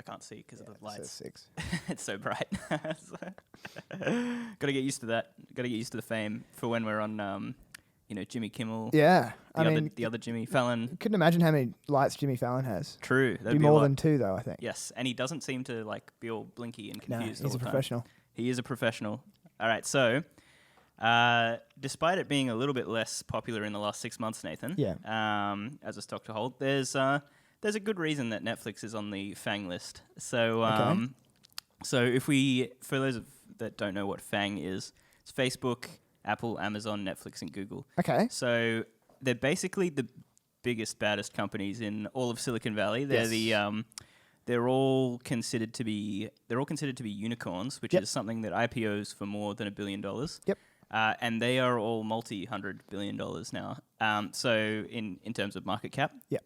can't see because of the It lights. says 6. It's so bright. Got to get used to that. Got to get used to the fame for when we're on, Jimmy Kimmel. Yeah. The other Jimmy Fallon. Couldn't imagine how many lights Jimmy Fallon has. True. Be more than 2, though, I think. Yes, and he doesn't seem to be all blinky and confused all he's the a time. professional. He is a professional. All right, so despite it being a little bit less popular in the last 6 months, Nathan, as a stock to hold, there's a good reason that Netflix is on the FAANG list. So, so for those that don't know what FAANG is, it's Facebook, Apple, Amazon, Netflix, and Google. Okay. So they're basically the biggest, baddest companies in all of Silicon Valley. They're they're all considered to be unicorns, which is something that IPOs for more than $1 billion. Yep. And they are all multi-$100 billion now. So in terms of market cap. Yep.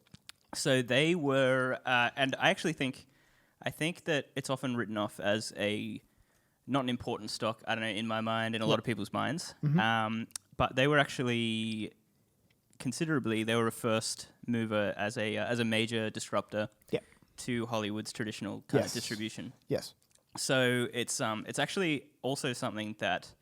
So they were, and I think that it's often written off as not an important stock. I don't know, in my mind, in a lot of people's minds. Mm-hmm. But they were actually they were a first mover as a major disruptor. Yep. To Hollywood's traditional kind of distribution. Yes. So it's actually also something that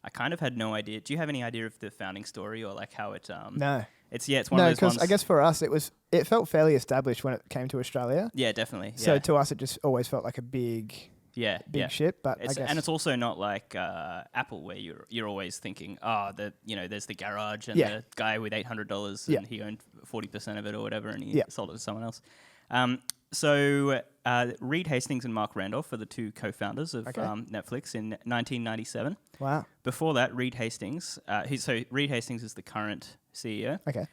I kind of had no idea. Do you have any idea of the founding story or how it? No. It's one of those ones. I guess for us it felt fairly established when it came to Australia. Yeah, definitely. So to us it just always felt like a big ship. But I guess it's also not like Apple where you're always thinking, there's the garage and the guy with $800 and he owned 40% of it or whatever and he sold it to someone else. So Reed Hastings and Mark Randolph are the two co-founders of Netflix in 1997. Wow. Before that, Reed Hastings. Reed Hastings is the current CEO. Okay.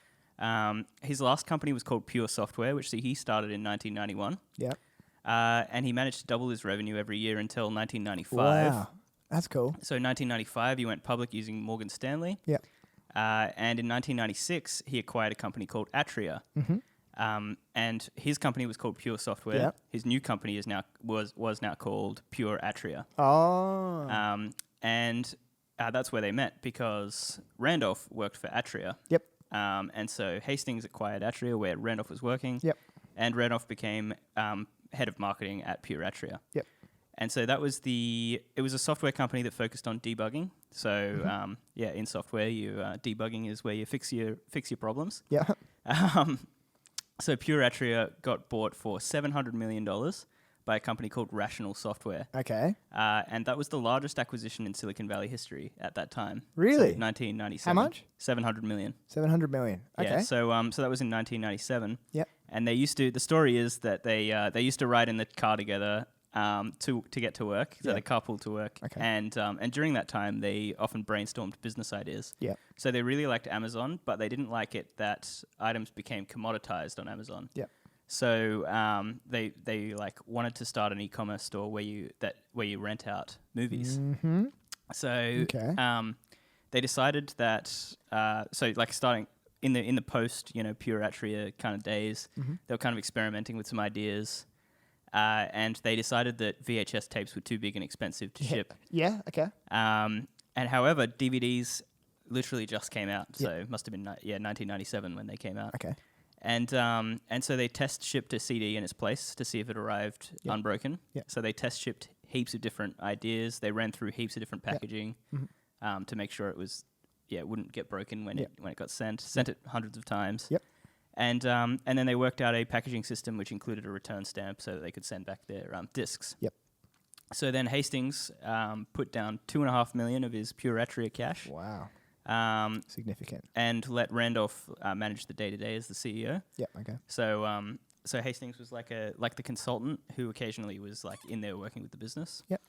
His last company was called Pure Software, which he started in 1991. Yeah. And he managed to double his revenue every year until 1995. Wow. That's cool. So in 1995, he went public using Morgan Stanley. Yeah. And in 1996, he acquired a company called Atria. Mm-hmm. And his company was called Pure Software. Yep. His new company was now called Pure Atria. Oh. And that's where they met because Randolph worked for Atria. Yep. And so Hastings acquired Atria where Randolph was working. Yep. And Randolph became head of marketing at Pure Atria. Yep. And so it was a software company that focused on debugging. So in software, debugging is where you fix your problems. Yeah. So Pure Atria got bought for $700 million by a company called Rational Software. Okay. And that was the largest acquisition in Silicon Valley history at that time. Really? So 1997. How much? $700 million. $700 million. Okay. Yeah, so that was in 1997. Yep. And the story is that they used to ride in the car together to get to work. So they carpool to work. Okay. And during that time, they often brainstormed business ideas. Yeah. So they really liked Amazon, but they didn't like it that items became commoditized on Amazon. Yeah. So they wanted to start an e-commerce store where you rent out movies. Mm-hmm. So they decided that starting in the post Pure Atria kind of days, they were kind of experimenting with some ideas. And they decided that VHS tapes were too big and expensive to ship. Yeah, okay. And however, DVDs literally just came out, so it must have been 1997 when they came out. Okay. And so they test shipped a CD in its place to see if it arrived unbroken. Yep. So they test shipped heaps of different ideas. They ran through heaps of different packaging to make sure it wouldn't get broken when it got sent. Sent it hundreds of times. Yep. And then they worked out a packaging system which included a return stamp so that they could send back their discs. Yep. So then Hastings put down $2.5 million of his Pure Atria cash. Wow. Significant. And let Randolph manage the day-to-day as the CEO. Yep. Okay. So Hastings was like the consultant who occasionally was in there working with the business. Yep.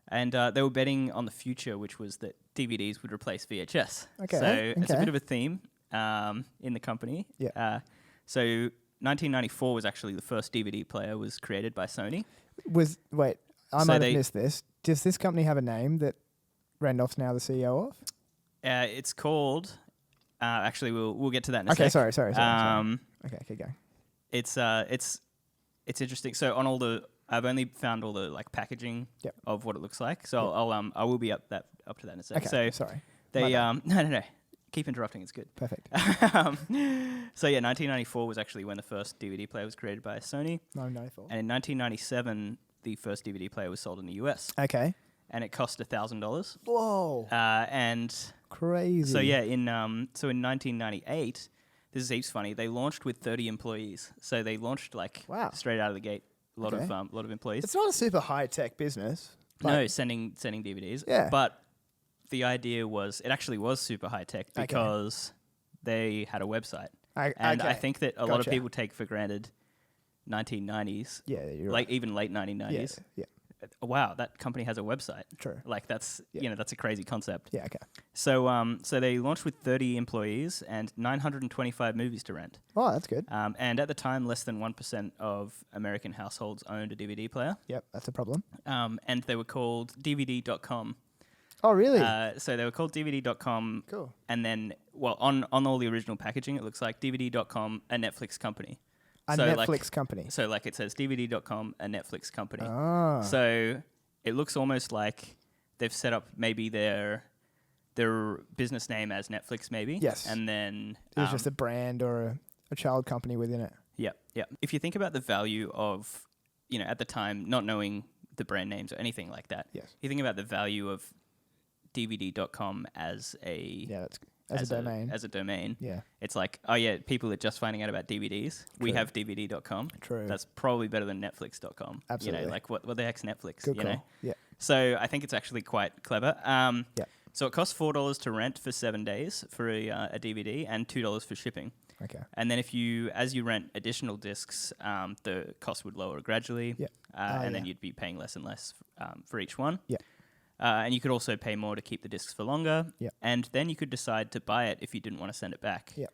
And they were betting on the future, which was that DVDs would replace VHS. Okay. So it's a bit of a theme. In the company. Yeah. So 1994 was actually the first DVD player was created by Sony. I might have missed this. Does this company have a name that Randolph's now the CEO of? It's called. Actually, we'll get to that in a sec. Sorry. Okay, keep going. It's interesting. So on I've only found all the packaging of what it looks like. So I will be up to that in a sec. Okay. So sorry. they no. Keep interrupting, it's good. Perfect. So yeah, 1994 was actually when the first DVD player was created by Sony. 1994. And in 1997, the first DVD player was sold in the US. Okay. And it cost $1,000. Whoa. And crazy. so yeah, in 1998, this is heaps funny. They launched with 30 employees. So they launched straight out of the gate. A lot of employees. It's not a super high tech business. No, sending DVDs. Yeah. But the idea was, it actually was super high tech because they had a website. And I think that a lot of people take for granted 1990s. Yeah, you're like even late 1990s. Yeah. Wow, that company has a website. True. Like that's that's a crazy concept. Yeah. Okay. So so they launched with 30 employees and 925 movies to rent. Oh, that's good. And at the time, less than 1% of American households owned a DVD player. Yep, that's a problem. And they were called DVD.com. Oh, really? So they were called DVD.com. Cool. And then, on all the original packaging, it looks like DVD.com, a Netflix company. A Netflix company. So it says DVD.com, a Netflix company. Ah. So it looks almost like they've set up maybe their business name as Netflix maybe. Yes. And then... It was just a brand or a child company within it. Yeah, yeah. If you think about the value of, at the time, not knowing the brand names or anything like that. Yes. You think about the value of DVD.com as a... Yeah, as a domain. As a domain. Yeah. It's like, oh yeah, people are just finding out about DVDs. We have DVD.com. True. That's probably better than Netflix.com. Absolutely. Like what the heck's Netflix? Good call. Yeah. So I think it's actually quite clever. Yeah. So it costs $4 to rent for 7 days for a DVD and $2 for shipping. Okay. And then as you rent additional discs, the cost would lower gradually. Yeah. And then you'd be paying less and less for each one. Yeah. And you could also pay more to keep the discs for longer. Yeah. And then you could decide to buy it if you didn't want to send it back. Yeah.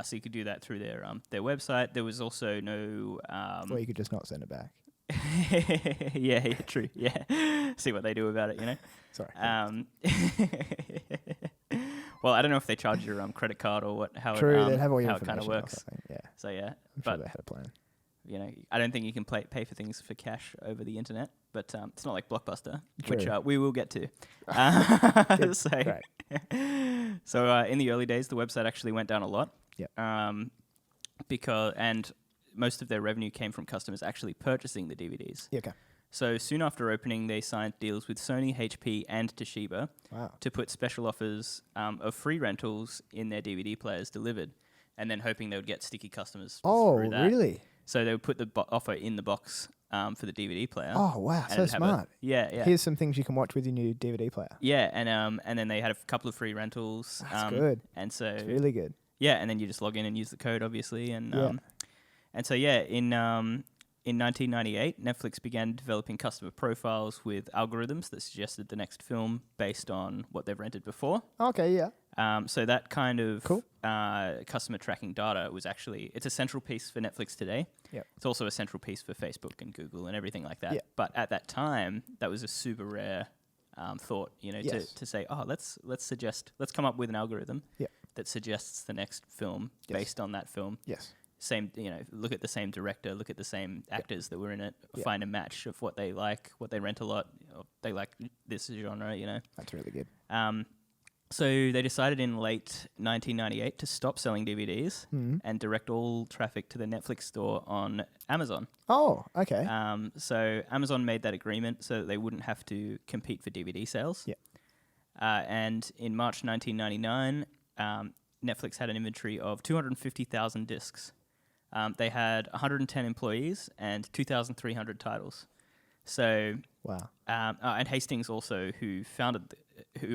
So you could do that through their website. There was also no... or you could just not send it back. yeah, true. Yeah. See what they do about it, Sorry. Well, I don't know if they charge your credit card or how they'd have all your how it kind of works. Yeah. So yeah, I'm sure they had a plan. I don't think you can pay for things for cash over the internet, but it's not like Blockbuster, True. which we will get to. So in the early days, the website actually went down a lot. Yeah. And most of their revenue came from customers actually purchasing the DVDs. Yeah, okay. So soon after opening, they signed deals with Sony, HP, and Toshiba to put special offers of free rentals in their DVD players delivered, and then hoping they would get sticky customers through that. Oh, really? So they would put the offer in the box for the DVD player. Oh, wow, so smart. Yeah. Here's some things you can watch with your new DVD player. Yeah, and then they had a couple of free rentals. That's good. And so it's really good. Yeah, and then you just log in and use the code, obviously, and so in 1998, Netflix began developing customer profiles with algorithms that suggested the next film based on what they've rented before. Okay, yeah. So that kind of customer tracking data was it's a central piece for Netflix today. Yep. It's also a central piece for Facebook and Google and everything like that. Yep. But at that time, that was a super rare thought, to say, let's come up with an algorithm that suggests the next film based on that film. Yes. Same, look at the same director, look at the same actors that were in it, find a match of what they like, what they rent a lot, or they like this genre, That's really good. So they decided in late 1998 to stop selling DVDs and direct all traffic to the Netflix store on Amazon. Oh, okay. So Amazon made that agreement so that they wouldn't have to compete for DVD sales. Yeah. And in March 1999, Netflix had an inventory of 250,000 discs. They had 110 employees and 2,300 titles. So wow. And Hastings also, who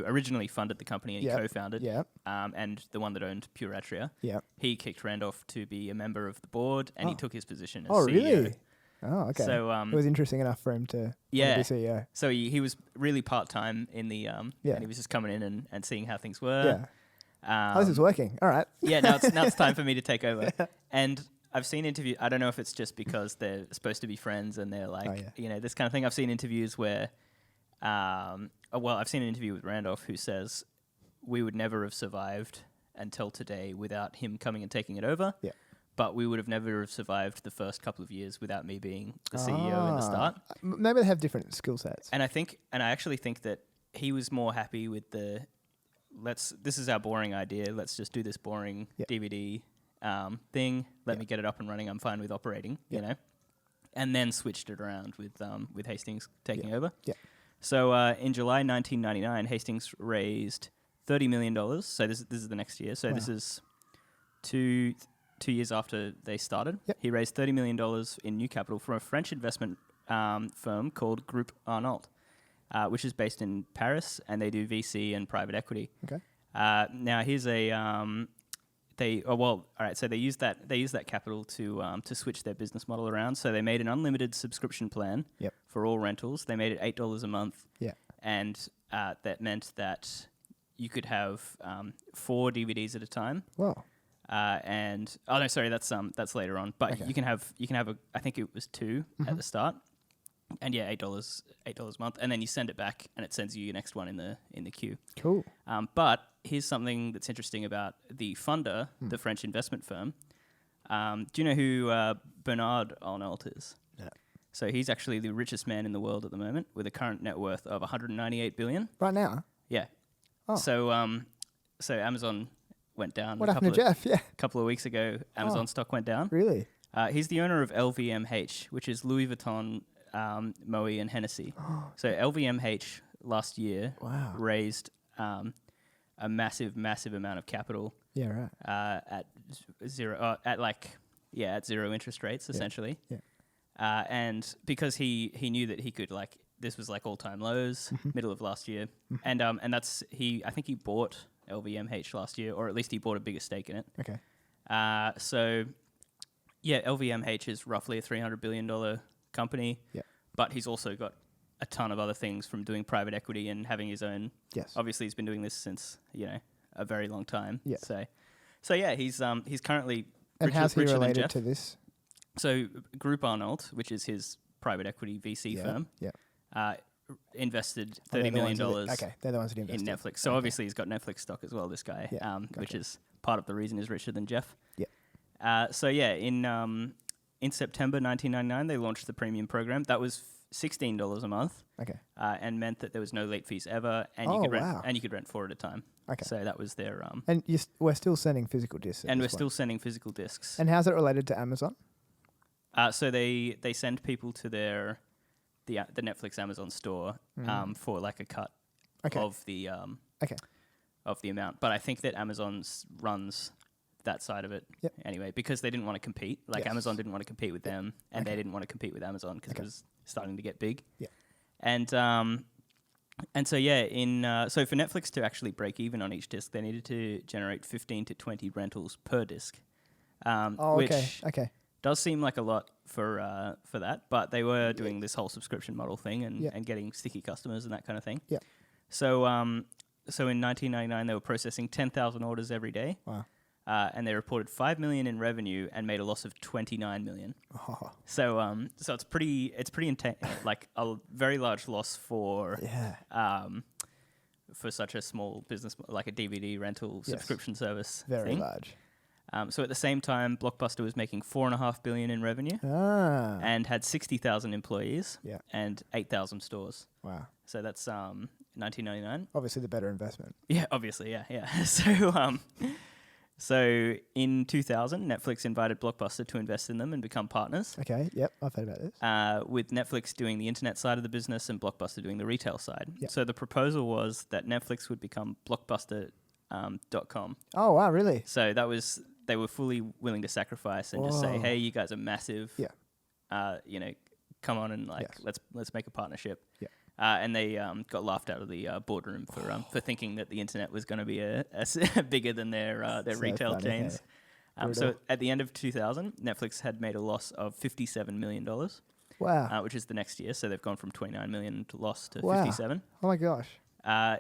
originally funded the company and he co-founded, and the one that owned Pure Atria, he kicked Randolph to be a member of the board, and he took his position as CEO. Really? Oh, okay. So it was interesting enough for him to be CEO. So he was really part-time in the and he was just coming in and seeing how things were. Yeah. This is working. All right. Yeah, now it's time for me to take over. And I've seen interviews. I don't know if it's just because they're supposed to be friends and they're like, this kind of thing. I've seen interviews where, I've seen an interview with Randolph who says we would never have survived until today without him coming and taking it over. Yeah. But we would have never have survived the first couple of years without me being the CEO in the start. Maybe they have different skill sets. And I actually think that he was more happy with this is our boring idea. Let's just do this boring DVD thing. Let me get it up and running. I'm fine with operating, you know, and then switched it around with Hastings taking over. Yeah. So in July 1999, Hastings raised $30 million. So this is the next year. So this is 2 years after they started. Yep. He raised $30 million in new capital from a French investment firm called Groupe Arnault, which is based in Paris, and they do VC and private equity. Okay. Now here's a So they used that capital to switch their business model around. So they made an unlimited subscription plan for all rentals. They made it $8 a month. Yeah. And that meant that you could have 4 DVDs at a time. Wow. That's later on. But you can have I think it was 2 at the start. And $8 a month, and then you send it back, and it sends you your next one in the queue. Cool. But here's something that's interesting about the funder, the French investment firm. Do you know who Bernard Arnault is? Yeah. So he's actually the richest man in the world at the moment, with a current net worth of $198 billion. Right now. Yeah. Oh. So Amazon went down. What happened to Jeff? Yeah. A couple of weeks ago, Amazon stock went down. Really? He's the owner of LVMH, which is Louis Vuitton, Moe and Hennessy. So LVMH last year raised a massive amount of capital. Yeah, right. At zero interest rates essentially. Yeah. And because he knew that he could this was all-time lows middle of last year, and that's I think he bought LVMH last year, or at least he bought a bigger stake in it. Okay. So yeah, LVMH is roughly a $300 billion company. Yeah. But he's also got a ton of other things from doing private equity and having his own. Yes. Obviously, he's been doing this since a very long time. Yeah. So yeah, he's currently. And how's he related to this? So Groupe Arnault, which is his private equity VC firm, invested $30 million. Okay, they're the ones that invested in Netflix. So obviously he's got Netflix stock as well. This guy, which is part of the reason he's richer than Jeff. Yeah. So yeah, in September 1999, they launched the premium program. That was $16 a month. Okay. And meant that there was no late fees ever, and you could rent 4 at a time. Okay. So that was their. And we're still sending physical discs. And we're still sending physical discs. And how's it related to Amazon? So they send people to the Netflix Amazon store for a cut of the of the amount. But I think that Amazon runs that side of it anyway, because they didn't want to compete. Amazon didn't want to compete with them, and they didn't want to compete with Amazon because it was starting to get big. Yeah. And so so for Netflix to actually break even on each disc, they needed to generate 15 to 20 rentals per disc. Which does seem like a lot for that, but they were doing this whole subscription model thing and getting sticky customers and that kind of thing. Yeah. So so in 1999 they were processing 10,000 orders every day. Wow. And they reported $5 million in revenue and made a loss of $29 million. Oh. So it's pretty intense, a very large loss for such a small business, like a DVD rental subscription service. Very large. So at the same time, Blockbuster was making $4.5 billion in revenue and had 60,000 employees and 8,000 stores. Wow. So that's 1999. Obviously, the better investment. Yeah, obviously, yeah. So in 2000, Netflix invited Blockbuster to invest in them and become partners. Okay, yep, I've heard about this. With Netflix doing the internet side of the business and Blockbuster doing the retail side. Yep. So the proposal was that Netflix would become Blockbuster.com. Oh, wow, really? So they were fully willing to sacrifice and just say, hey, you guys are massive. Yeah. Come on and let's make a partnership. Yeah. And they got laughed out of the boardroom for thinking that the internet was going to be a bigger than their retail chains. So at the end of 2000, Netflix had made a loss of $57 million. Wow. Which is the next year. So they've gone from $29 million to loss to 57. Oh my gosh.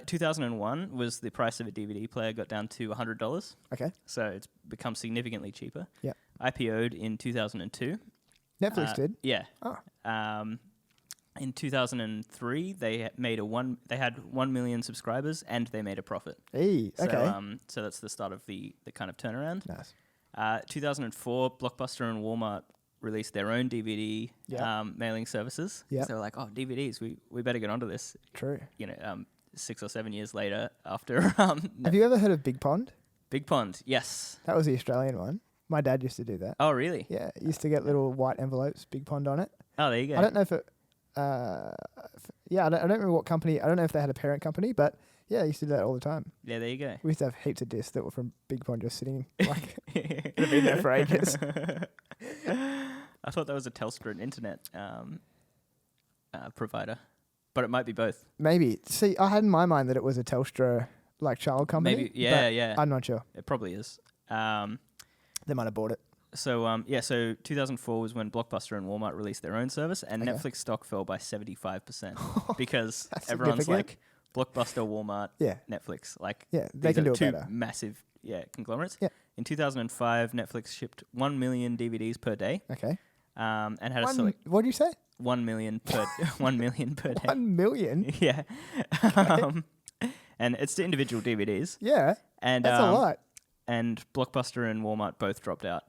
2001 was the price of a DVD player got down to $100. Okay. So it's become significantly cheaper. Yeah. IPO'd in 2002. Netflix did? Yeah. Oh. In 2003, they had 1 million subscribers and they made a profit. Hey, okay. So that's the start of the kind of turnaround. Nice. 2004, Blockbuster and Walmart released their own DVD mailing services. Yeah. So they were like, oh, DVDs, we better get onto this. True. 6 or 7 years later after. Have you ever heard of Big Pond? Big Pond, yes. That was the Australian one. My dad used to do that. Oh, really? Yeah, used to get little white envelopes, Big Pond on it. Oh, there you go. I don't know if it. I don't remember what company. I don't know if they had a parent company, but yeah, I used to do that all the time. Yeah, there you go. We used to have heaps of discs that were from Big Pond just sitting like they've been there for ages. I thought that was a Telstra internet provider, but it might be both. Maybe. See, I had in my mind that it was a Telstra like child company. Maybe, yeah. I'm not sure. It probably is. They might have bought it. So 2004 was when Blockbuster and Walmart released their own service, and Netflix stock fell by 75% because everyone's like Blockbuster, Walmart, Netflix. Like, they can do it two better. Massive, conglomerates. Yeah. In 2005, Netflix shipped 1 million DVDs per day. Okay. And had what did you say? 1 million per 1 million per day. 1 million. Yeah. And it's to individual DVDs. Yeah. And that's a lot. And Blockbuster and Walmart both dropped out.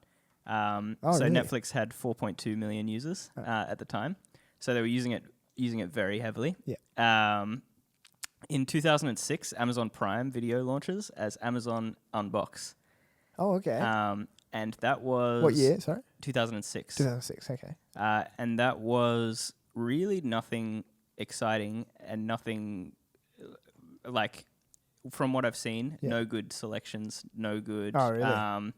So really? Netflix had 4.2 million users at the time. So they were using it very heavily. Yeah. In 2006, Amazon Prime Video launches as Amazon Unbox. Oh, okay. And that was... What year, sorry? 2006. 2006, okay. And that was really nothing exciting and nothing... like, from what I've seen, no good selections, no good... Oh, really?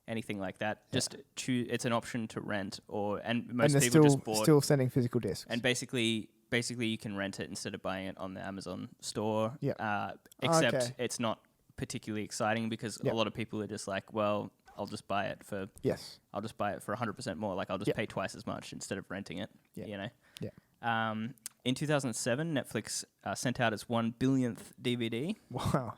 Anything like that. Yeah. Just choose. It's an option to rent, most and people just bought. Still sending physical discs. And basically you can rent it instead of buying it on the Amazon store. Yeah. Except it's not particularly exciting because a lot of people are just like, well, I'll just buy it for. Yes. I'll just buy it for 100% more. Like I'll just pay twice as much instead of renting it. Yeah. You know. Yeah. In 2007, Netflix sent out its 1 billionth DVD. Wow.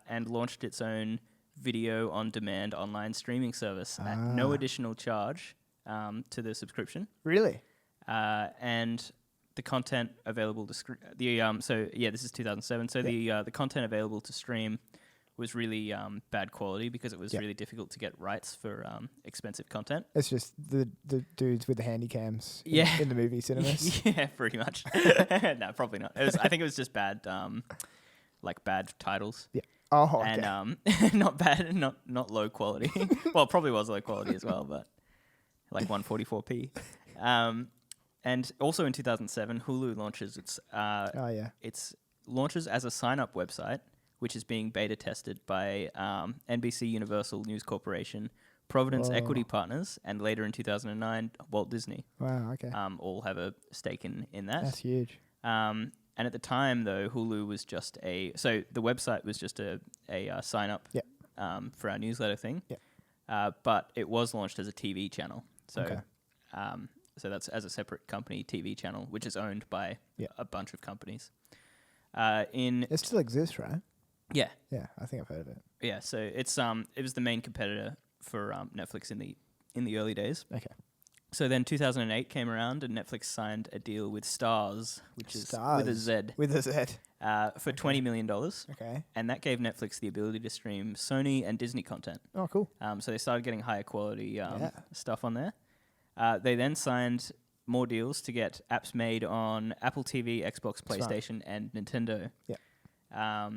And launched its own video-on-demand online streaming service at no additional charge to the subscription. Really? And the content available to this is 2007. So the content available to stream was really bad quality because it was really difficult to get rights for expensive content. It's just the dudes with the handy cams in the movie cinemas. Yeah, pretty much. No, probably not. I think it was just bad, bad titles. Yeah. Oh, okay. And not bad, not low quality. Well, it probably was low quality as well, but like 144p. And also in 2007, Hulu launches its launches as a sign-up website, which is being beta tested by NBC Universal News Corporation, Providence Equity Partners, and later in 2009, Walt Disney. Wow. Okay. All have a stake in that. That's huge. And at the time, though, Hulu was just the website was just a sign up for our newsletter thing. Yeah. But it was launched as a TV channel. So so that's as a separate company TV channel, which is owned by a bunch of companies. It still exists, right? Yeah. Yeah, I think I've heard of it. Yeah, so it was the main competitor for Netflix in the early days. Okay. So then 2008 came around and Netflix signed a deal with Starz, which is with a Z. With a Z. For $20 million. Okay. And that gave Netflix the ability to stream Sony and Disney content. Oh, cool. So they started getting higher quality stuff on there. They then signed more deals to get apps made on Apple TV, Xbox, PlayStation, and Nintendo. Yeah.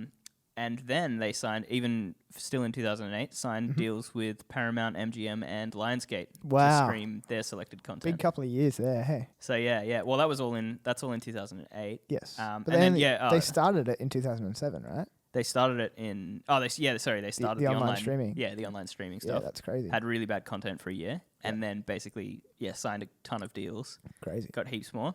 And then they signed, even still in 2008, deals with Paramount, MGM, and Lionsgate to stream their selected content. Big couple of years there, hey. So yeah. Well, that's all in 2008. Yes. But then they started it in 2007, right? They started it in. They started the online streaming. Yeah, the online streaming stuff. Yeah, that's crazy. Had really bad content for a year, and then basically signed a ton of deals. Crazy. Got heaps more.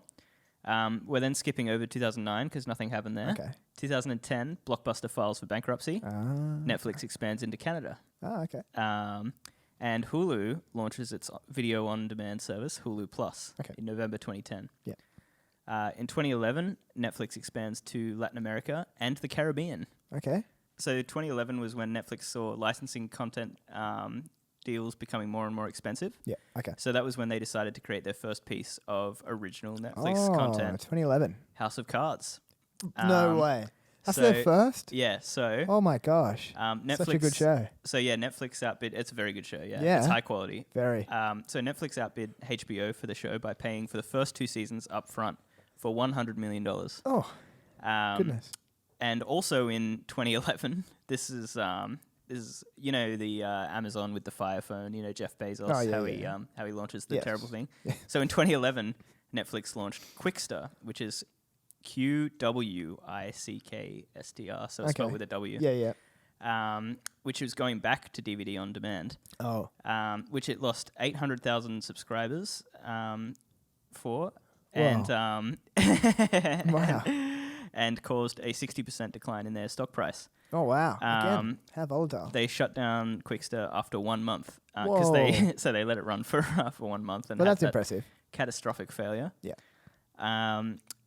We're then skipping over 2009 because nothing happened there. Okay. 2010, Blockbuster files for bankruptcy. Netflix expands into Canada. Okay. And Hulu launches its video-on-demand service, Hulu Plus, in November 2010. Yeah. In 2011, Netflix expands to Latin America and the Caribbean. Okay. So 2011 was when Netflix saw licensing content deals becoming more and more expensive. Yeah, okay. So that was when they decided to create their first piece of original Netflix content. 2011. House of Cards. No way. That's their first? Yeah, so... Oh my gosh. Netflix, such a good show. So yeah, Netflix outbid... It's a very good show, yeah. Yeah. It's high quality. Very. So Netflix outbid HBO for the show by paying for the first 2 seasons up front for $100 million. Oh, goodness. And also in 2011, this is the Amazon with the Fire Phone. Jeff Bezos, how he launches the terrible thing. Yeah. So in 2011, Netflix launched Quickster, which is QWICKSTR, so it's spelled with a W. Yeah. Which was going back to DVD on demand. Oh. Which it lost 800,000 subscribers for. Whoa. And wow. And caused a 60% decline in their stock price. Oh wow! Again, how volatile. They shut down Quickster after 1 month because they let it run for 1 month and that's impressive. Catastrophic failure. Yeah.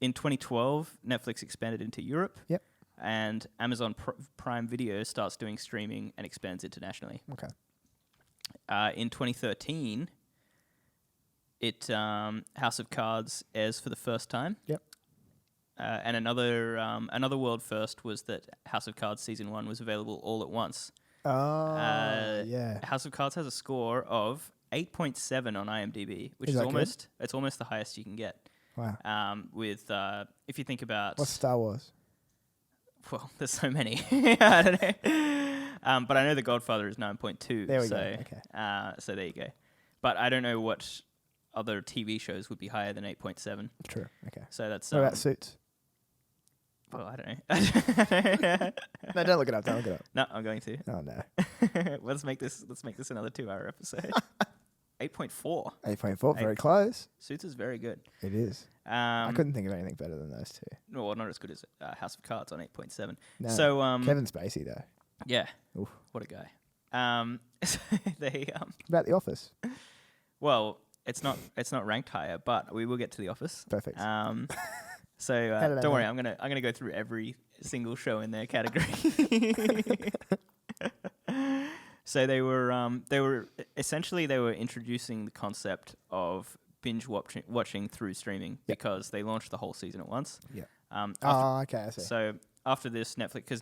In 2012, Netflix expanded into Europe. Yep. And Amazon Prime Video starts doing streaming and expands internationally. Okay. In 2013, House of Cards airs for the first time. Yep. And another world first was that House of Cards season 1 was available all at once. Oh, yeah. House of Cards has a score of 8.7 on IMDb, which is almost the highest you can get. Wow. If you think about what's Star Wars? Well, there's so many. I don't know. But I know The Godfather is 9.2. There we go. Okay. So there you go. But I don't know what other TV shows would be higher than 8.7. True. Okay. So that's. What about Suits? Well, I don't know. No, don't look it up. Don't look it up. No, I'm going to. Oh no. Let's make this another 2-hour episode. 8.4. 8.4. Very close. Suits is very good. It is. I couldn't think of anything better than those two. No, well, not as good as House of Cards on 8.7. No. So Kevin Spacey though. Yeah. Oof. What a guy. They about The Office. Well, it's not ranked higher, but we will get to The Office. Perfect. So don't worry, I'm gonna go through every single show in their category. So they were introducing the concept of binge watching through streaming because they launched the whole season at once. Yeah. Okay, I see. So after this, Netflix, because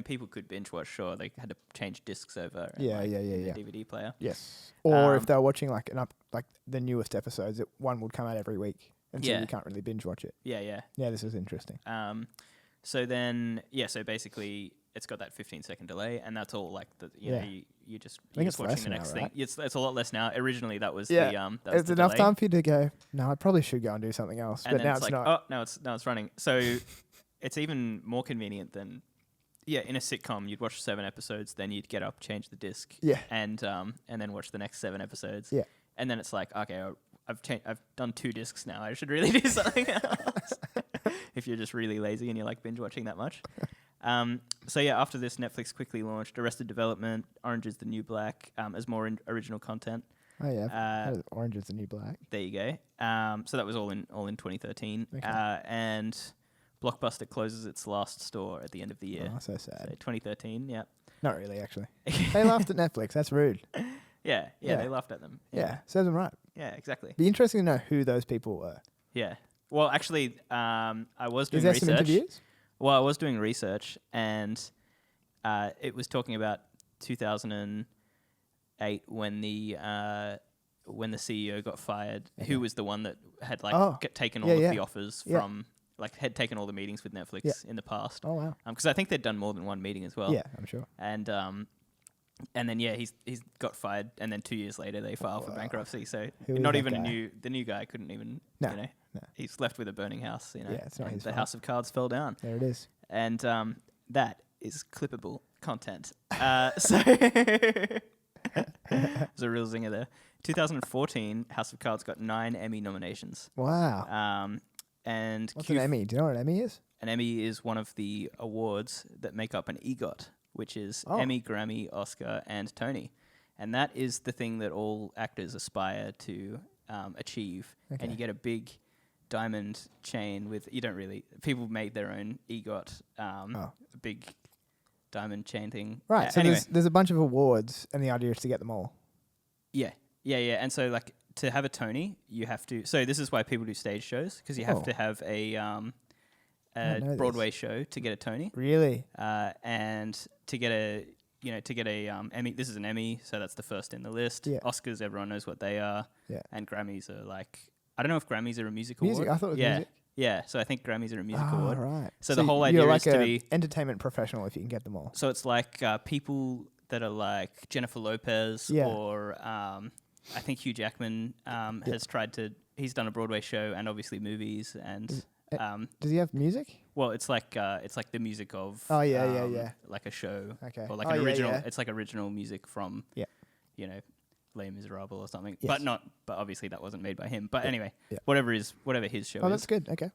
people could binge watch. Sure, they had to change discs over. And Yeah. DVD player. Yes. Or if they were watching like the newest episodes, one would come out every week, and so you can't really binge watch it. Yeah. Yeah, this is interesting. So basically it's got that 15-second delay, and that's all like you're just watching the next thing. Right? It's a lot less now. Originally, that was that was it's enough time for you to go. No, I probably should go and do something else. And but now it's like, not. Oh, now it's running. So it's even more convenient than in a sitcom you'd watch 7 episodes, then you'd get up, change the disc, and then watch the next 7 episodes. Yeah, and then it's like, okay, I've done 2 discs now. I should really do something else. If you're just really lazy and you like binge watching that much. After this, Netflix quickly launched Arrested Development, Orange is the New Black, as more original content. Oh yeah, Orange is the New Black. There you go. So that was all in 2013. Okay. And Blockbuster closes its last store at the end of the year. Oh, so sad. So 2013, yeah. Not really, actually. They laughed at Netflix. That's rude. Yeah, they laughed at them. Yeah, serves them right. Yeah, exactly. Be interesting to know who those people were. Yeah. Well, actually, I was doing research. Is there some interviews? Well, I was doing research, and it was talking about 2008 when the CEO got fired, who was the one that had taken all of the offers from, had taken all the meetings with Netflix in the past. Oh wow! Because I think they'd done more than one meeting as well. Yeah, I'm sure. And then he's got fired, and then 2 years later they filed for bankruptcy. So not even the new guy couldn't even No. He's left with a burning house, Yeah, it's not his the fault. House of Cards fell down. There it is. And that is clippable content. So there's a real zinger there. 2014, House of Cards got 9 Emmy nominations. Wow. And what's an Emmy? Do you know what an Emmy is? An Emmy is one of the awards that make up an EGOT, which is Emmy, Grammy, Oscar, and Tony. And that is the thing that all actors aspire to achieve. Okay. And you get a big diamond chain with, people made their own EGOT, a big diamond chain thing. Right, so anyway. there's a bunch of awards, and the idea is to get them all. Yeah. And so, to have a Tony, you have to... So this is why people do stage shows, because you have to have a Broadway show to get a Tony. Really? And to get a Emmy, this is an Emmy, so that's the first in the list. Yeah. Oscars, everyone knows what they are. Yeah. And Grammys are I don't know if Grammys are a music award. I thought it was music. Yeah, so I think Grammys are a music award. Right. So the whole idea you're is to be entertainment professional if you can get them all. So it's like people that are like Jennifer Lopez or I think Hugh Jackman has tried to. He's done a Broadway show and obviously movies and. Does he have music? Well, it's like the music of. Oh yeah. Like a show. Okay. Or like an original. It's like original music from. Yeah. Les Miserables or something. Yes. But obviously that wasn't made by him. But anyway, whatever his show is. Oh, that's good. Okay.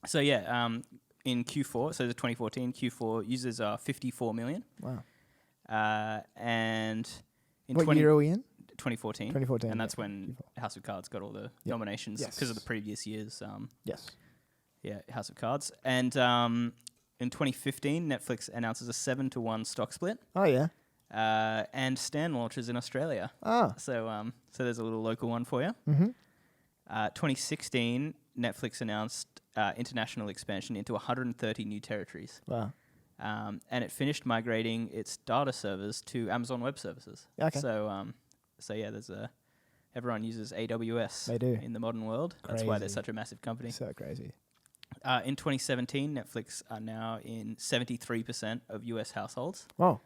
So in Q4, so the 2014 Q4 users are 54 million. Wow. And in what year are we in? 2014. 2014. And that's when House of Cards got all the nominations because of the previous years. Yes. Yeah, House of Cards. And in 2015, Netflix announces a 7-1 stock split. Oh yeah. And Stan launches in Australia. Ah. So there's a little local one for you. Mm-hmm. 2016, Netflix announced international expansion into 130 new territories. Wow. And it finished migrating its data servers to Amazon Web Services. Okay. So yeah, there's everyone uses AWS. They do. In the modern world. Crazy. That's why they're such a massive company. So crazy. In 2017, Netflix are now in 73% of US households. Wow.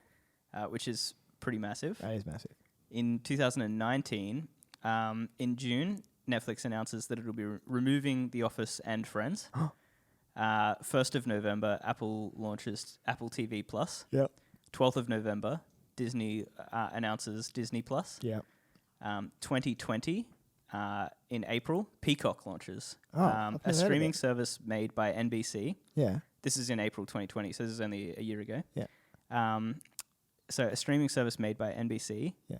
Which is pretty massive. That is massive. In 2019, in June, Netflix announces that it'll be removing The Office and Friends. 1st of November, Apple launches Apple TV Plus. Yep. 12th of November, Disney announces Disney Plus. Yep. 2020, in April, Peacock launches. I've a never heard of streaming it. service made by NBC. Yeah. This is in April 2020, so this is only a year ago. Yeah. So a streaming service made by NBC. Yeah.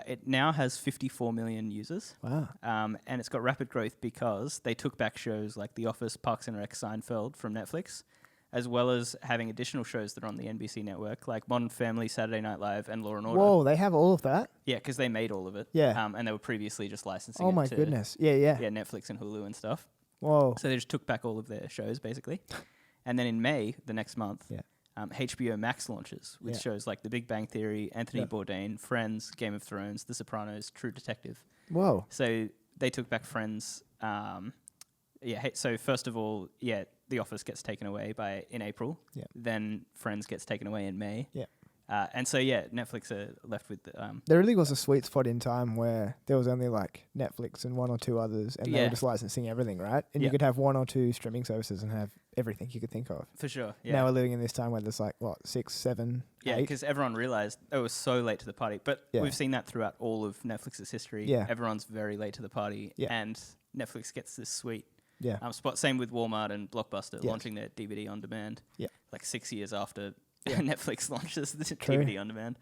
It now has 54 million users. Wow. And it's got rapid growth because they took back shows like The Office, Parks and Rec, Seinfeld from Netflix, as well as having additional shows that are on the NBC network, like Modern Family, Saturday Night Live, and Law and Order. Whoa, they have all of that? Yeah, because they made all of it. Yeah. And they were previously just licensing it Oh my to goodness. Yeah. Netflix and Hulu and stuff. Whoa. So they just took back all of their shows, basically. And then in May, the next month, HBO Max launches with shows like The Big Bang Theory, Anthony Bourdain, Friends, Game of Thrones, The Sopranos, True Detective. Whoa. So they took back Friends. So first of all, The Office gets taken away in April. Yeah. Then Friends gets taken away in May. Yeah. And so Netflix are left with. There really was a sweet spot in time where there was only like Netflix and one or two others, and they were just licensing everything, right? And you could have one or two streaming services and have everything you could think of. For sure. Yeah. Now we're living in this time where there's like 6, 7, 8. Yeah, because everyone realized it was so late to the party. But we've seen that throughout all of Netflix's history. Yeah. Everyone's very late to the party, and Netflix gets this sweet spot. Same with Walmart and Blockbuster launching their DVD on demand. Yeah. Like 6 years after Netflix launches the DVD on demand.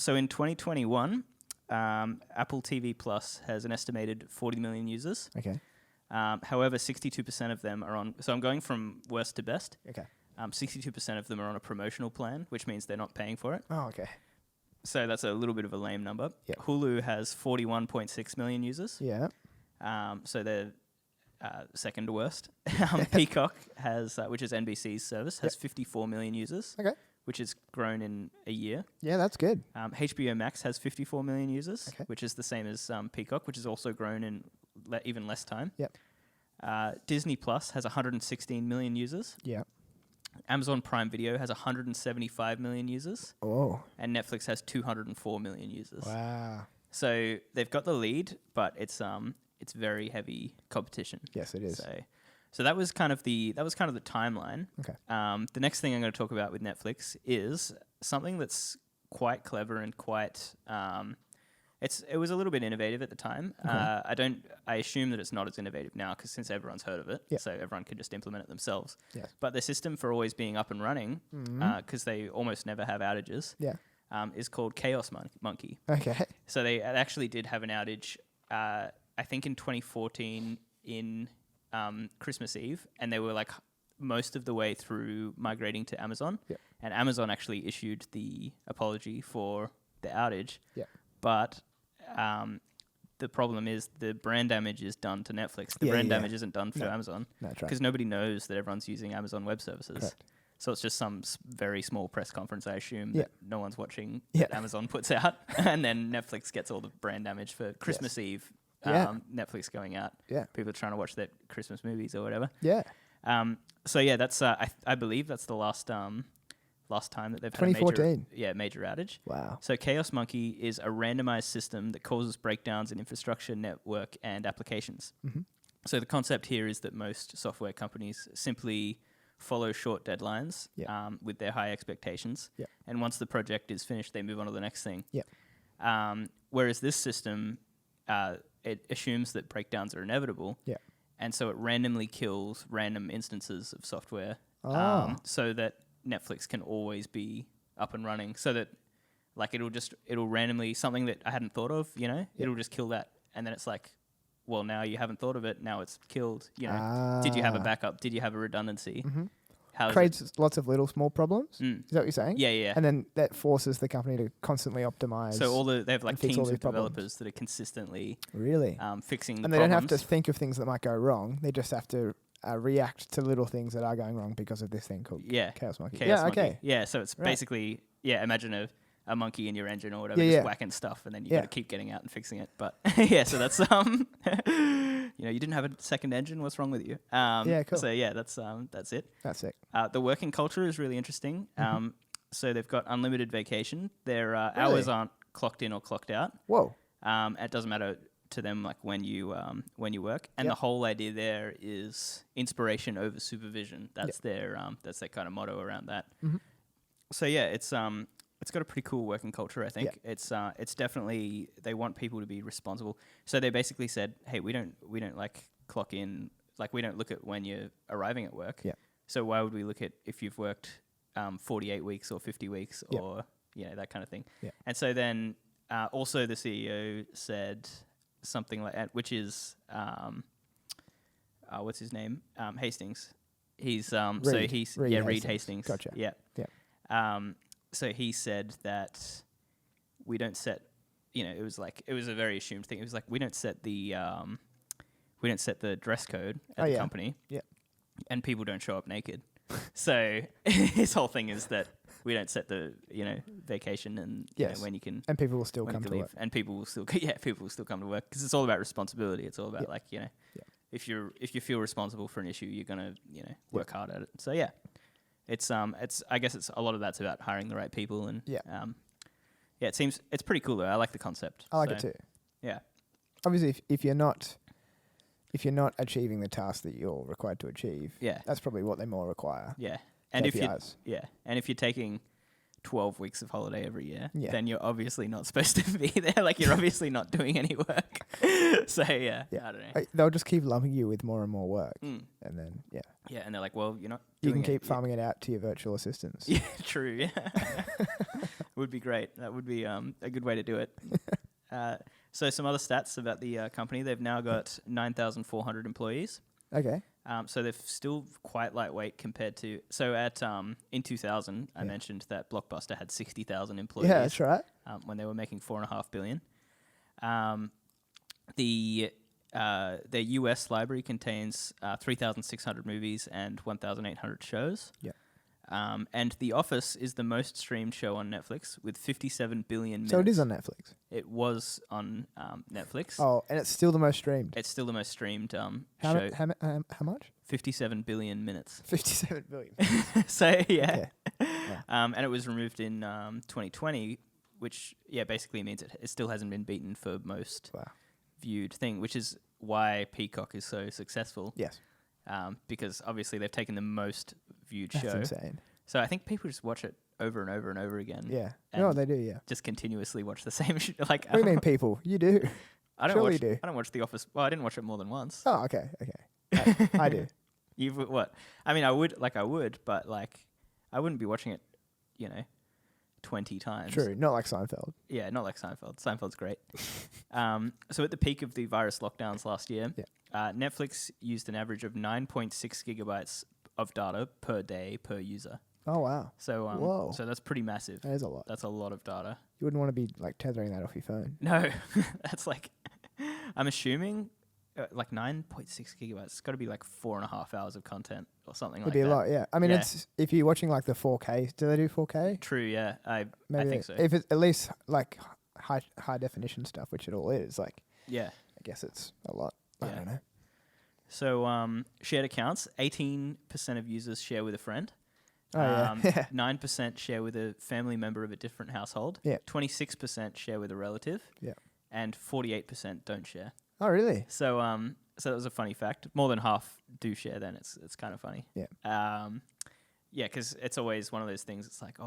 So in 2021, Apple TV Plus has an estimated 40 million users. Okay. However, 62% of them are on. So I'm going from worst to best. Okay. 62% of them are on a promotional plan, which means they're not paying for it. Oh, okay. So that's a little bit of a lame number. Yeah. Hulu has 41.6 million users. Yeah. So they're second to worst. Peacock has, which is NBC's service, has 54 million users. Okay. Which has grown in a year. Yeah, that's good. HBO Max has 54 million users, which is the same as Peacock, which has also grown in even less time. Yep. Disney Plus has 116 million users. Yeah. Amazon Prime Video has 175 million users. Oh. And Netflix has 204 million users. Wow. So they've got the lead, but it's very heavy competition. Yes, it is. So that was kind of the timeline. Okay. The next thing I'm going to talk about with Netflix is something that's quite clever and quite. It was a little bit innovative at the time. Okay. I assume that it's not as innovative now because since everyone's heard of it, so everyone can just implement it themselves. Yes. But the system for always being up and running, because they almost never have outages, is called Chaos Monkey. Okay. So they actually did have an outage. I think in 2014 in Christmas Eve, and they were like most of the way through migrating to Amazon. Yep. And Amazon actually issued the apology for the outage. Yep. But the problem is the brand damage is done to Netflix. The brand damage isn't done for Amazon. Because nobody knows that everyone's using Amazon Web Services. Correct. So it's just some very small press conference, I assume, that no one's watching that Amazon puts out. And then Netflix gets all the brand damage for Christmas Eve Netflix going out. Yeah. People are trying to watch their Christmas movies or whatever. Yeah. So yeah, that's I believe that's the last time that they've had a 2014. major outage. Wow. So Chaos Monkey is a randomized system that causes breakdowns in infrastructure, network, and applications. Mm-hmm. So the concept here is that most software companies simply follow short deadlines with their high expectations. Yeah. And once the project is finished, they move on to the next thing. Yeah. Whereas this system, it assumes that breakdowns are inevitable. Yeah. And so it randomly kills random instances of software so that Netflix can always be up and running, so that like it'll randomly, something that I hadn't thought of, it'll just kill that. And then it's like, well, now you haven't thought of it. Now it's killed. Did you have a backup? Did you have a redundancy? Mm-hmm. How creates lots of little small problems. Mm. Is that what you're saying? Yeah, yeah. And then that forces the company to constantly optimize. So they have like teams of developers problems. that are consistently really fixing the and they problems. don't have to think of things that might go wrong. They just have to react to little things that are going wrong because of this thing called Chaos Monkey. Monkey. Okay. Yeah, so it's basically, imagine a monkey in your engine or whatever, just whacking stuff, and then you got to keep getting out and fixing it. But so that's you didn't have a second engine. What's wrong with you? Cool. So that's it. That's it. The working culture is really interesting. Mm-hmm. So they've got unlimited vacation. Their hours aren't clocked in or clocked out. Whoa. It doesn't matter to them like when you work. And the whole idea there is inspiration over supervision. That's their kind of motto around that. Mm-hmm. So it's got a pretty cool working culture, I think. Yeah. It's definitely, they want people to be responsible. So they basically said, hey, we don't like clock in, like we don't look at when you're arriving at work. Yeah. So why would we look at if you've worked 48 weeks or 50 weeks or that kind of thing. Yeah. And so then also the CEO said something like that, which is what's his name? Hastings. He's Reed Hastings. Gotcha. Yeah. Yeah. So he said that we don't set, it was a very assumed thing. It was like we don't set the dress code at the company. Yeah. And people don't show up naked. So his whole thing is that we don't set the vacation and when you can, and people will still come to work, and people will still come to work because it's all about responsibility. It's all about if you feel responsible for an issue, you're gonna work hard at it. So it's I guess it's a lot of that's about hiring the right people and it seems it's pretty cool though. I like the concept. I like it too. Yeah. Obviously, if you're not achieving the task that you're required to achieve, that's probably what they more require. Yeah. And if you're taking 12 weeks of holiday every year, then you're obviously not supposed to be there. Like you're obviously not doing any work. So I don't know. They'll just keep lumping you with more and more work, and then and they're like, well, you're not. You can keep farming it out to your virtual assistants. Yeah, true. Yeah, would be great. That would be a good way to do it. So some other stats about the company. They've now got 9,400 employees. Okay. So they're still quite lightweight compared to... So in 2000, I mentioned that Blockbuster had 60,000 employees. Yeah, that's right. When they were making $4.5 billion. Their US library contains 3,600 movies and 1,800 shows. Yeah. And The Office is the most streamed show on Netflix with 57 billion minutes. So it is on Netflix? It was on Netflix. Oh, and it's still the most streamed? It's still the most streamed show. How much? 57 billion minutes. 57 billion. So, Okay. And it was removed in 2020, which, basically means it still hasn't been beaten for most viewed thing, which is why Peacock is so successful. Yes. Because obviously they've taken the most viewed show. That's insane. So I think people just watch it over and over and over again. Yeah. No, they do, yeah. Just continuously watch the same show. Like, what do you mean people? You do. I don't watch The Office. Well, I didn't watch it more than once. Oh, okay. I do. You've what? I mean, I would, but I wouldn't be watching it, 20 times. True. Not like Seinfeld. Yeah, not like Seinfeld. Seinfeld's great. So at the peak of the virus lockdowns last year, Netflix used an average of 9.6 gigabytes of data per day per user. Oh, wow. So so that's pretty massive. That is a lot. That's a lot of data. You wouldn't want to be tethering that off your phone. No. That's I'm assuming 9.6 gigabytes. It's got to be 4.5 hours of content or something like that. It'd be a lot, yeah. I mean, it's if you're watching the 4K, do they do 4K? True, yeah. I think so. If it's at least high definition stuff, which it all is, yeah. I guess it's a lot. I don't know. So shared accounts, 18% of users share with a friend. 9% share with a family member of a different household. 26% share with a relative. And 48% don't share. Oh, really? So so that was a funny fact. More than half do share. Then it's kind of funny. Because it's always one of those things. It's like,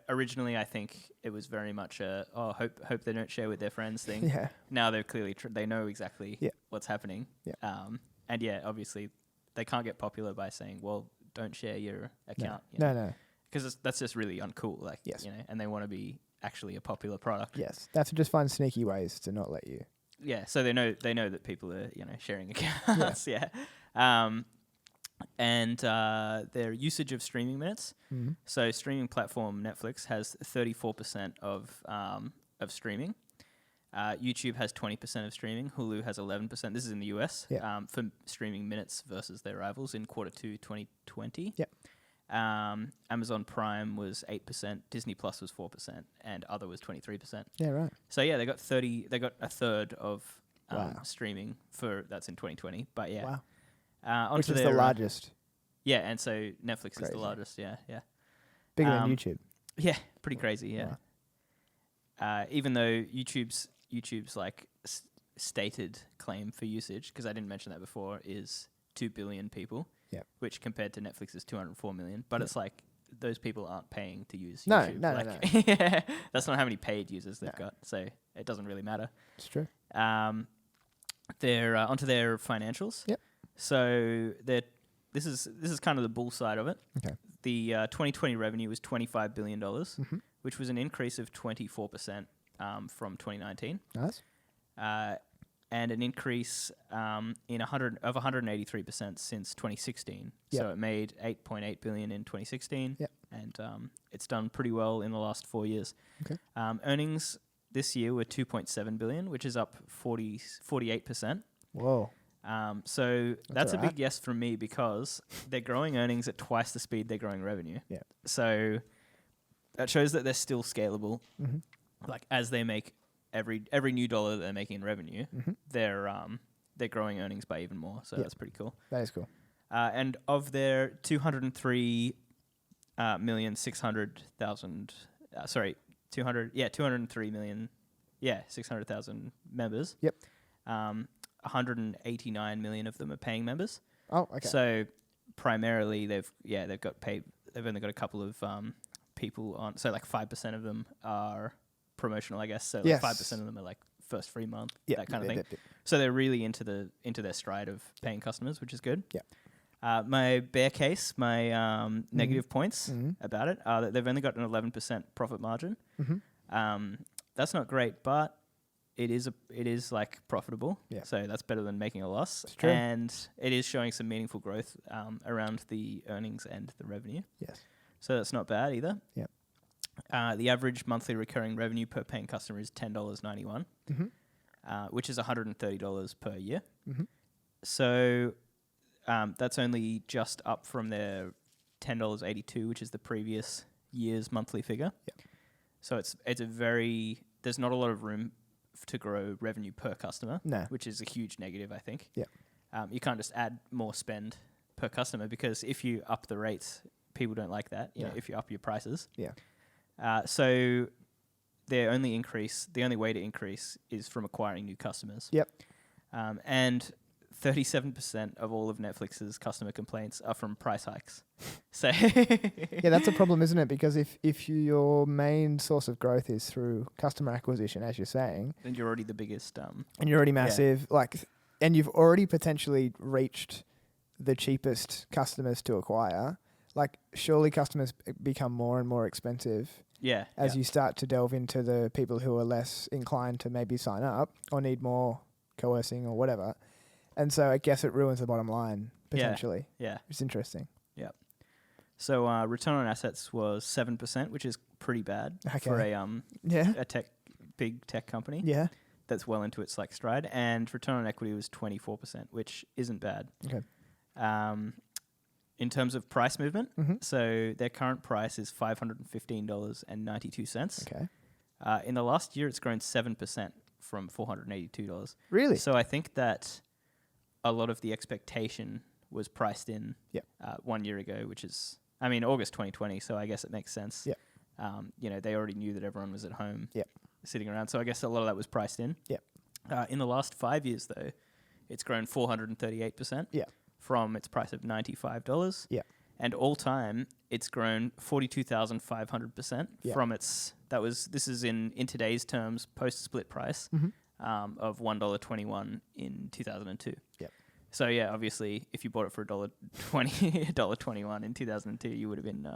originally I think it was very much a hope they don't share with their friends thing. Now they're clearly they know exactly what's happening. And obviously they can't get popular by saying, well, don't share your account. No. Because that's just really uncool. Like, and they want to be actually a popular product. Yes, they have to just find sneaky ways to not let you. Yeah, so they know that people are sharing accounts. And their usage of streaming minutes. So streaming platform Netflix has 34% of streaming. YouTube has 20% of streaming. Hulu has 11%. This is in the US for streaming minutes versus their rivals in Q2 2020. Amazon Prime was 8%, Disney Plus was 4%, and other was 23%. Yeah, right. So they got a third of streaming that's in 2020. But which is the largest. And so Netflix is the largest. Bigger than YouTube. Yeah, pretty crazy. Even though YouTube's like stated claim for usage, because I didn't mention that before, is 2 billion people. Which compared to Netflix is 204 million. But it's like those people aren't paying to use YouTube. No. That's not how many paid users they've got. So it doesn't really matter. It's true. They're onto their financials. So this is kind of the bull side of it. Okay. The 2020 revenue was $25 billion, which was an increase of 24% from 2019. Nice. And an increase of 183% since 2016. So it made $8.8 billion in 2016, and it's done pretty well in the last 4 years. Okay. Earnings this year were $2.7 billion, which is up 48%. Whoa. So that's a big yes from me, because they're growing earnings at twice the speed they're growing revenue. So that shows that they're still scalable. Like, as they make every new dollar that they're making in revenue, they're growing earnings by even more. So that's pretty cool. That is cool. And of their 203 million 600,000 members. 189 million of them are paying members. Oh, okay. So primarily they've got paid. They've only got a couple of people on. So like 5% of them are promotional, I guess. So like 5% of them are like first free month, that kind of thing. So they're really into their stride of paying customers, which is good. My bear case, my negative points about it are that they've only got an 11% profit margin. That's not great, but it is like profitable. So that's better than making a loss. It's true. And it is showing some meaningful growth around the earnings and the revenue. So that's not bad either. The average monthly recurring revenue per paying customer is $10.91, which is $130 per year. So that's only just up from their $10.82, which is the previous year's monthly figure. So it's there's not a lot of room to grow revenue per customer, which is a huge negative, I think. You can't just add more spend per customer, because if you up the rates, people don't like that. You know, if you up your prices. So the only way to increase is from acquiring new customers. And 37% of all of Netflix's customer complaints are from price hikes. So that's a problem, isn't it? Because if your main source of growth is through customer acquisition, as you're saying, and you're already the biggest, and you're already massive, and you've already potentially reached the cheapest customers to acquire, like, surely customers become more and more expensive. As you start to delve into the people who are less inclined to maybe sign up or need more coercing or whatever. And so I guess it ruins the bottom line, potentially. It's interesting. So return on assets was 7%, which is pretty bad for a big tech company. That's well into its like stride. And return on equity was 24%, which isn't bad. In terms of price movement, so their current price is $515.92. In the last year, it's grown 7% from $482. Really? So I think that a lot of the expectation was priced in 1 year ago, which is, I mean, August 2020, so I guess it makes sense. Yeah. They already knew that everyone was at home sitting around, so I guess a lot of that was priced in. Yeah. In the last 5 years, though, it's grown 438% from its price of $95. Yeah. And all time, it's grown 42,500% from its, this is in today's terms, post-split price of $1.21 in 2002. Yeah. So yeah, obviously, if you bought it for $1.21 in 2002, you would have been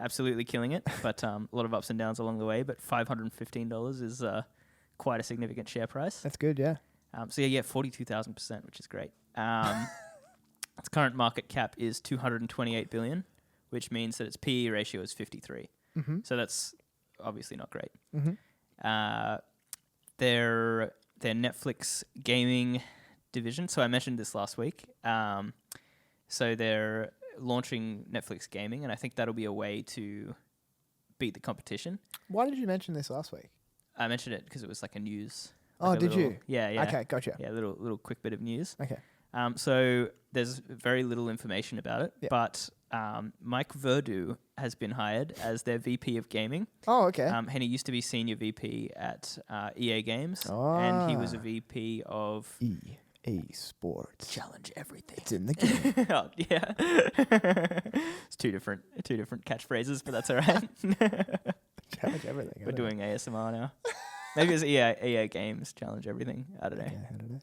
absolutely killing it. But a lot of ups and downs along the way. But $515 is quite a significant share price. That's good, yeah. So yeah, 42,000%, which is great. Its current market cap is $228 billion, which means that its PE ratio is 53. So that's obviously not great. Their Netflix gaming division. So I mentioned this last week. So they're launching Netflix gaming, and I think that'll be a way to beat the competition. Why did you mention this last week? I mentioned it because it was like a news. Oh, did you? Yeah, yeah. Okay, gotcha. Yeah, little quick bit of news. Okay. So there's very little information about it, but Mike Verdu has been hired as their VP of gaming. Oh, okay. And he used to be senior VP at EA Games, and he was a VP of EA Sports. Challenge everything. It's in the game. Oh, yeah. It's two different catchphrases, but that's all right. Challenge everything. We're doing ASMR now. Maybe it's EA Games Challenge Everything. I don't know. Yeah, I don't know.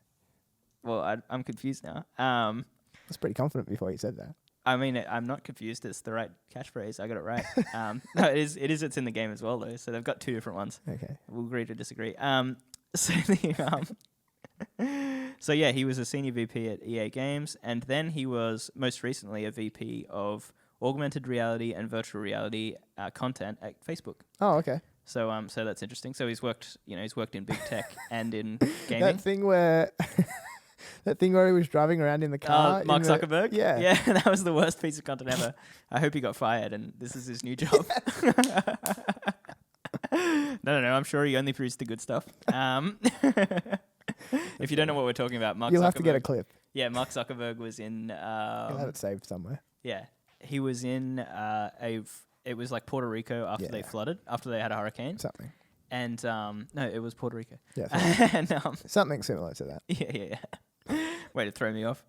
Well, I'm confused now. I was pretty confident before you said that. I mean, I'm not confused. It's the right catchphrase. I got it right. No, it is. It's in the game as well, though. So they've got two different ones. Okay. We'll agree to disagree. So yeah, he was a senior VP at EA Games, and then he was most recently a VP of augmented reality and virtual reality content at Facebook. Oh, okay. So that's interesting. So he's worked in big tech and in gaming. That thing where he was driving around in the car. Mark Zuckerberg? Yeah. Yeah, that was the worst piece of content ever. I hope he got fired and this is his new job. No, I'm sure he only produced the good stuff. If you don't know what we're talking about, Mark Zuckerberg. You'll have to get a clip. Yeah, Mark Zuckerberg was in... You'll have it saved somewhere. Yeah. He was in it was like Puerto Rico after they flooded, after they had a hurricane. Something. And no, it was Puerto Rico. Yeah. And, something similar to that. Yeah. Way to throw me off.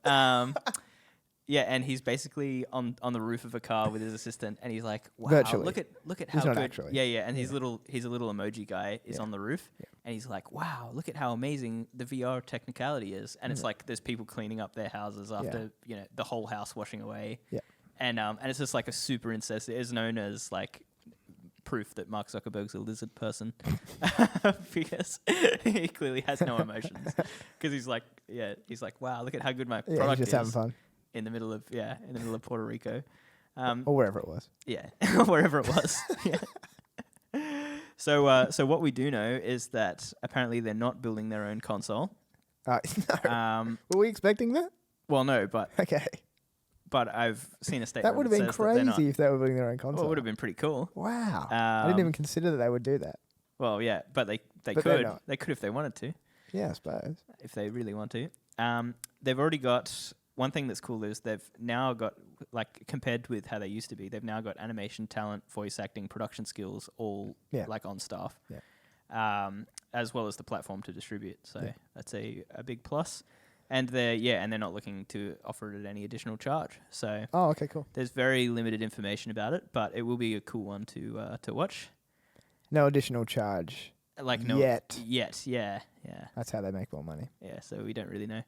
Yeah, and he's basically on the roof of a car with his assistant, and he's like, "Wow, virtually. look at how he's not good." Actually. Yeah, and he's a little emoji guy is on the roof, and he's like, "Wow, look at how amazing the VR technicality is." And it's like there's people cleaning up their houses after the whole house washing away. Yeah, and it's just like a super insensitive. It's known as like proof that Mark Zuckerberg's a lizard person because he clearly has no emotions. Because he's like, "Wow, look at how good my product he's just is." having fun. In the middle of Puerto Rico, or wherever it was. Yeah, wherever it was. Yeah. So what we do know is that apparently they're not building their own console. No. Were we expecting that? Well, no, but okay. But I've seen a statement that would have been crazy if they were building their own console. Well, it would have been pretty cool. Wow. I didn't even consider that they would do that. Well, yeah, but they could. They could if they wanted to. Yeah, I suppose. If they really want to. They've already got... One thing that's cool is they've now got, like, compared with how they used to be, they've now got animation, talent, voice acting, production skills all, like, on staff. Yeah. As well as the platform to distribute. So that's a big plus. And they're not looking to offer it at any additional charge. So okay, cool. There's very limited information about it, but it will be a cool one to watch. No additional charge. Like no yet. Yeah. That's how they make more money. Yeah, so we don't really know.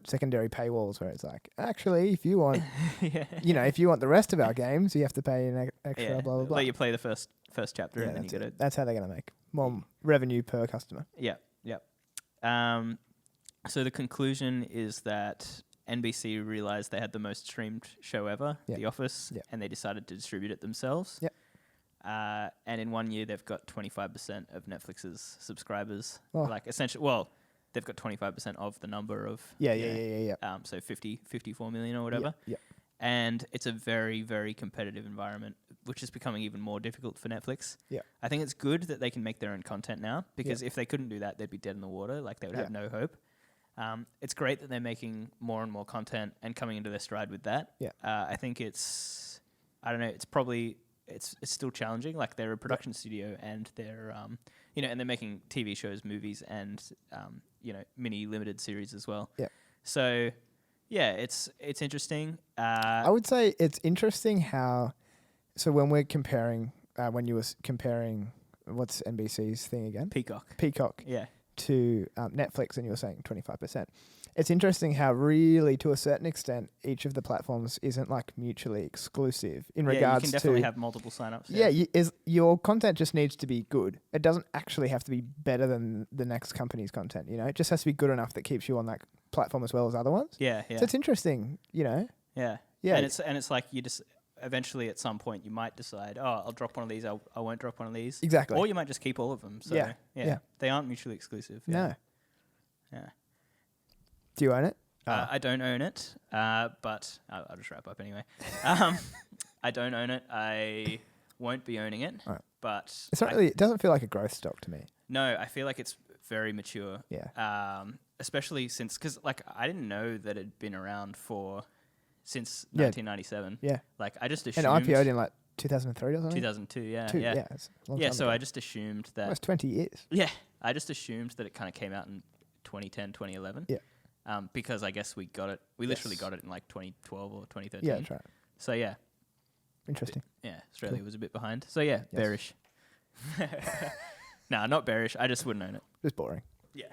Secondary paywalls where it's like, actually, if you want, if you want the rest of our games, you have to pay an extra, blah, blah, blah. Let you play the first chapter and then you get it. That's how they're going to make more revenue per customer. Yeah. So the conclusion is that NBC realized they had the most streamed show ever, The Office, and they decided to distribute it themselves. Yep. And in 1 year, they've got 25% of Netflix's subscribers. Like essentially, they've got 25% of the number of... Yeah. So 54 million or whatever. Yeah. And it's a very, very competitive environment, which is becoming even more difficult for Netflix. Yeah. I think it's good that they can make their own content now, because if they couldn't do that, they'd be dead in the water. Like, they would have no hope. It's great that they're making more and more content and coming into their stride with that. Yeah. I think I don't know, it's probably, it's still challenging. Like, they're a production studio, and they're, and they're making TV shows, movies, and, mini limited series as well. Yeah. So, yeah, it's interesting. I would say it's interesting how, so when we're comparing, when you were comparing, what's NBC's thing again? Peacock. Yeah. To Netflix, and you were saying 25%. It's interesting how really, to a certain extent, each of the platforms isn't like mutually exclusive in regards to... you can definitely have multiple signups. Yeah, your content just needs to be good. It doesn't actually have to be better than the next company's content, It just has to be good enough that keeps you on that platform as well as other ones. Yeah. So it's interesting, Yeah. Yeah. And it's like you just... Eventually, at some point, you might decide, I'll drop one of these, I won't drop one of these. Exactly. Or you might just keep all of them. So, yeah. They aren't mutually exclusive. Yeah. No. Yeah. Do you own it? I don't own it, but I'll just wrap up anyway. I don't own it. I won't be owning it. Right. But it's not really, it doesn't feel like a growth stock to me. No, I feel like it's very mature. Yeah. Especially since, because like I didn't know that it'd been around since 1997. Yeah. Like I just assumed. And IPO'd in like 2003 or something? 2002, yeah. Yeah. So I just assumed that. Almost 20 years. Yeah. I just assumed that it kind of came out in 2010, 2011. Yeah. Because I guess we got it. We literally got it in like 2012 or 2013. Yeah, that's right. So yeah. Interesting. Australia was a bit behind. So yeah, bearish. No, not bearish. I just wouldn't own it. Just boring. Yeah.